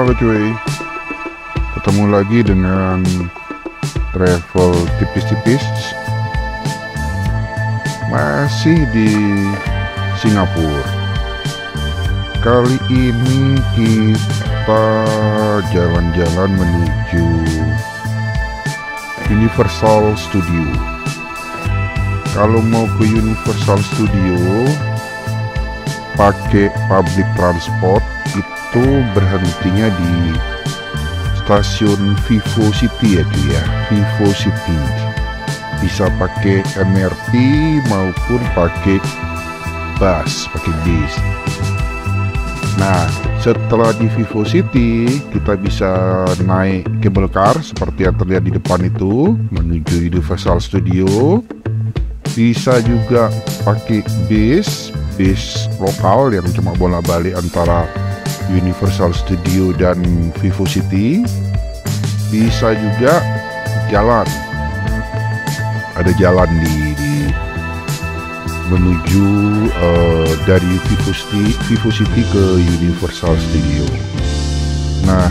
Halo cuy, ketemu lagi dengan travel tipis-tipis. Masih di Singapura. Kali ini kita jalan-jalan menuju Universal Studio. Kalau mau ke Universal Studio pakai public transport itu berhentinya di stasiun Vivo City ya cuy ya, Vivo City. Bisa pakai MRT maupun pakai bus, pakai bis. Nah, setelah di Vivo City kita bisa naik cable car seperti yang terlihat di depan itu menuju Universal Studio. Bisa juga pakai bis lokal yang cuma bolak-balik antara Universal Studio dan Vivo City. Bisa juga jalan, ada jalan di menuju dari Vivo City ke Universal Studio. Nah,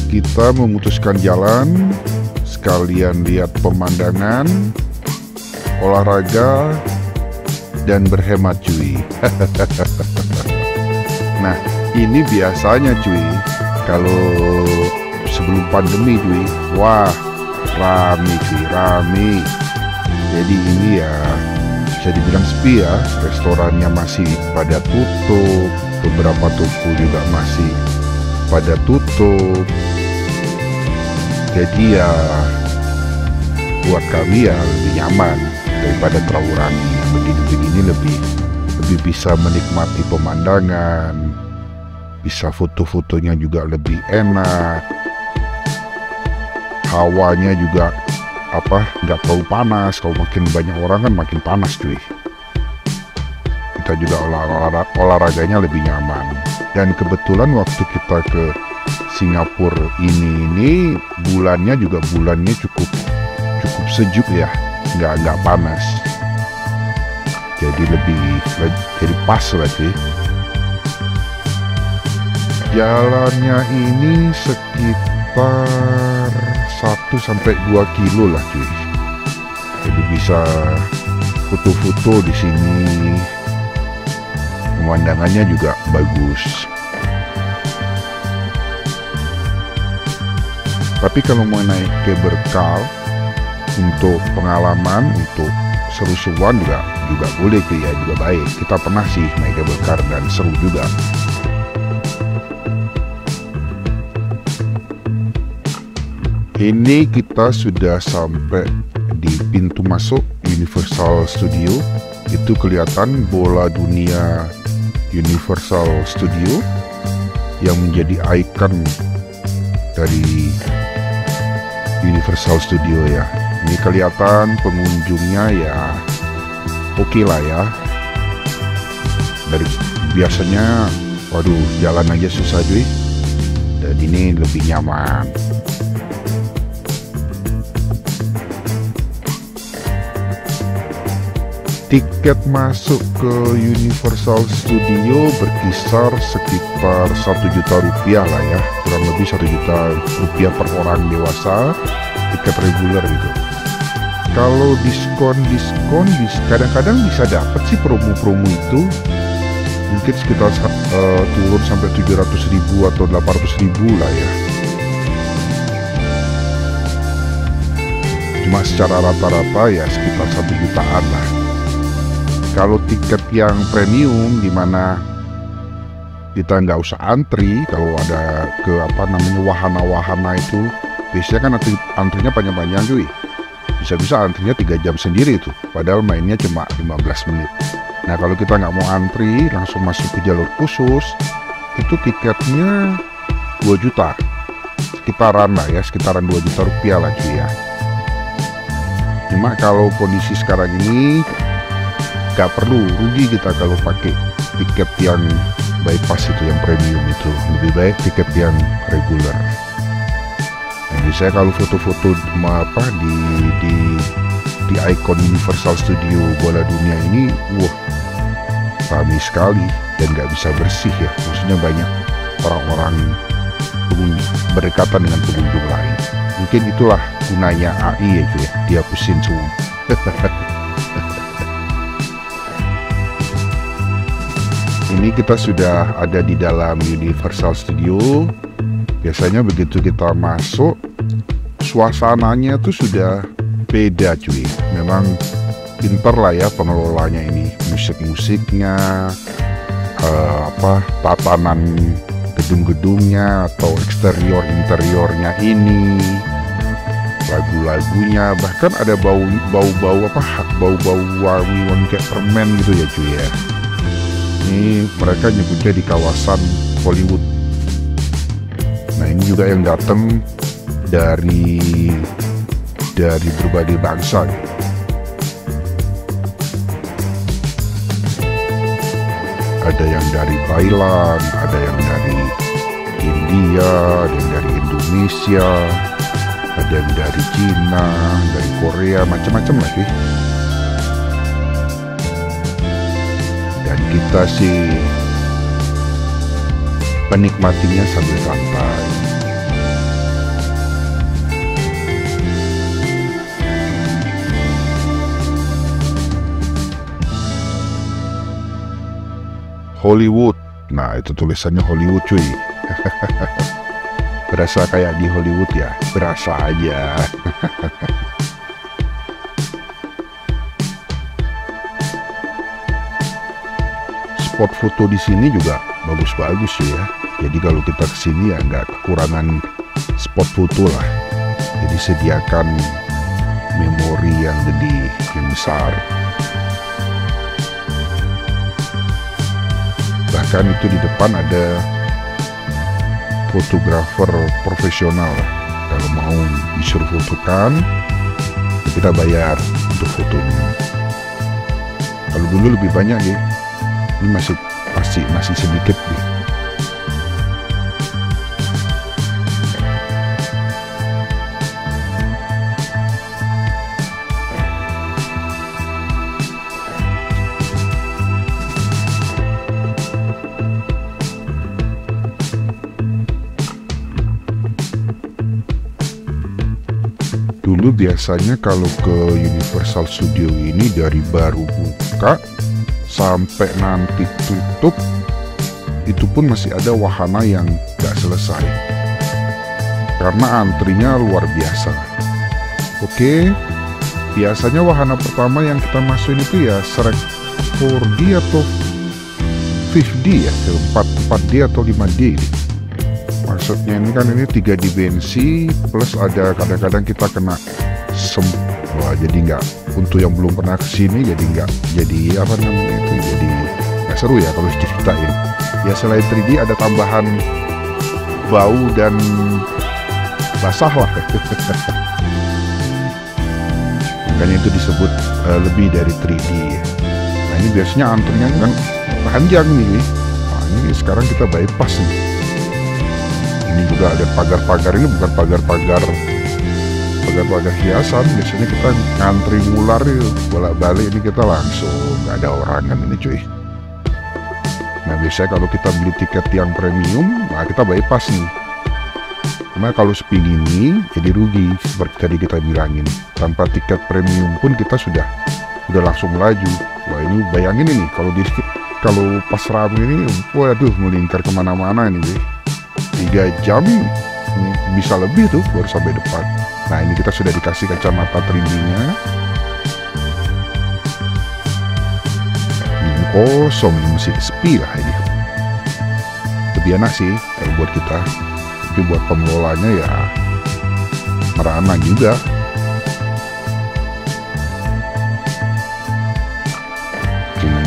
kita memutuskan jalan sekalian lihat pemandangan, olahraga, dan berhemat cuy. Nah, ini biasanya cuy, kalau sebelum pandemi cuy, wah rame cuy, rame. Jadi ini ya bisa dibilang sepi ya, restorannya masih pada tutup, beberapa toko juga masih pada tutup. Jadi ya buat kami ya lebih nyaman daripada terlalu rame. Begini lebih bisa menikmati pemandangan, bisa foto-fotonya juga lebih enak, hawanya juga nggak terlalu panas. Kalau makin banyak orang kan makin panas cuy. Kita juga olahraganya lebih nyaman. Dan kebetulan waktu kita ke Singapura ini bulannya cukup sejuk ya, nggak panas. Jadi jadi pas lah cuy. Jalannya ini sekitar 1-2 kilo lah cuy. Jadi bisa foto-foto di sini. Pemandangannya juga bagus. Tapi kalau mau naik cable car untuk pengalaman, untuk seru-seruan juga boleh tuh ya, juga baik. Kita pernah sih naik cable car dan seru juga. Ini kita sudah sampai di pintu masuk Universal Studio. Itu kelihatan bola dunia Universal Studio yang menjadi ikon dari Universal Studio ya. Ini kelihatan pengunjungnya ya oke lah ya. Dari biasanya waduh jalan aja susah cuy, dan ini lebih nyaman. Tiket masuk ke Universal Studio berkisar sekitar 1 juta rupiah lah ya, kurang lebih 1 juta rupiah per orang dewasa, tiket reguler gitu. Kalau diskon kadang-kadang bisa dapat sih promo-promo itu, mungkin sekitar turun sampai 700.000 atau 800.000 lah ya. Cuma secara rata-rata ya sekitar 1 jutaan lah. Kalau tiket yang premium dimana kita nggak usah antri, kalau ada ke wahana-wahana itu biasanya kan antrinya panjang-panjang cuy. Bisa-bisa antrinya 3 jam sendiri itu, padahal mainnya cuma 15 menit. Nah kalau kita nggak mau antri langsung masuk ke jalur khusus, itu tiketnya 2 juta sekitaran 2 juta rupiah lah cuy ya. Cuma kalau kondisi sekarang ini gak perlu, rugi kita kalau pakai tiket yang bypass itu, yang premium itu. Lebih baik tiket yang reguler. Jadi saya kalau foto-foto di ikon Universal Studio bola dunia ini, wah ramai sekali dan gak bisa bersih ya. Maksudnya banyak orang-orang berdekatan dengan pengunjung lain. Mungkin itulah gunanya AI ya cuy ya, dia hapusin semua. Ini kita sudah ada di dalam Universal Studio. Biasanya begitu kita masuk, suasananya tuh sudah beda cuy. Memang pinter lah ya pengelolanya ini, musik-musiknya, tatanan gedung-gedungnya atau eksterior interiornya ini, lagu-lagunya, bahkan ada bau-bau wangi kayak permen gitu ya cuy ya. Ini mereka nyebutnya di kawasan Hollywood. Nah ini juga yang datang dari berbagai bangsa gitu. Ada yang dari Thailand, ada yang dari India, ada yang dari Indonesia, ada yang dari Cina, dari Korea, macam-macam lagi. Dan kita sih menikmatinya sambil santai. Hollywood, nah itu tulisannya Hollywood cuy. Berasa kayak di Hollywood ya, berasa aja. Spot foto di sini juga bagus-bagus ya. Jadi kalau kita kesini ya nggak kekurangan spot foto lah. Jadi sediakan memori yang gede, yang besar. Bahkan itu di depan ada fotografer profesional. Kalau mau disuruh fotokan, kita bayar untuk fotonya. Kalau dulu lebih banyak ya, ini masih sedikit nih. Dulu biasanya kalau ke Universal Studio ini dari baru buka sampai nanti tutup itu pun masih ada wahana yang gak selesai karena antrinya luar biasa. Oke, biasanya wahana pertama yang kita masukin itu ya Shrek 4D atau 5D ya, 4D atau 5D ini. Maksudnya ini kan ini 3 dimensi plus ada kadang-kadang kita kena wah, jadi nggak, untuk yang belum pernah kesini jadi apa namanya itu, jadi nggak seru ya kalau ceritain. Ya selain 3D ada tambahan bau dan basah lah. Makanya itu disebut lebih dari 3D. Nah ini biasanya antrinya kan panjang nih. Nah ini sekarang kita bypass nih. Ini juga ada pagar-pagar, ini bukan pagar-pagar hiasan. Biasanya kita ngantri ngular bolak-balik, ini kita langsung nggak ada orangan ini cuy. Nah biasanya kalau kita beli tiket yang premium, nah kita bypass nih. Cuma kalau speed ini jadi rugi seperti tadi kita bilangin. Tanpa tiket premium pun kita sudah langsung melaju. Wah ini bayangin ini kalau pas rame ini, waduh melingkar kemana-mana ini cuy. 3 jam bisa lebih tuh baru sampai depan. Nah ini kita sudah dikasih kacamata 3D-nya. Ini kosong, masih sepi lah ini. Lebih enak sih kalau buat kita, tapi buat pengelolanya ya merana juga.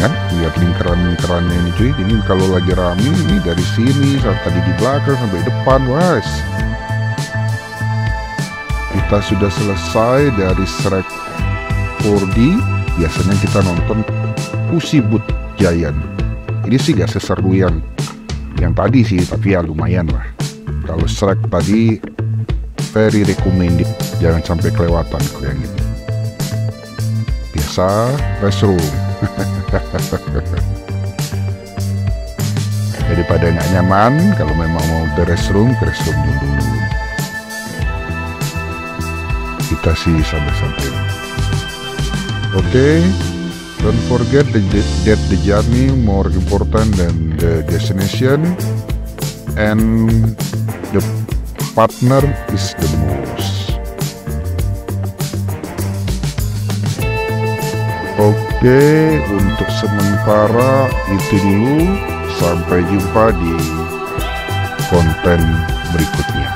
Kan lihat lingkaran-lingkarannya ini cuy. Ini kalau lagi rame ini dari sini tadi di belakang sampai depan. Was kita sudah selesai dari Shrek 4D. Biasanya kita nonton Pussy Boot Giant. Ini sih gak seseru yang tadi sih, tapi ya lumayan lah. Kalau Shrek tadi very recommended, jangan sampai kelewatan kalau yang ini. Biasa restroom. Daripada nggak nyaman, kalau memang mau ke restroom dulu. Kita sih santai-santai. Okay, don't forget that the journey more important than the destination, and the partner is the most. Oke, untuk sementara itu dulu. Sampai jumpa di konten berikutnya.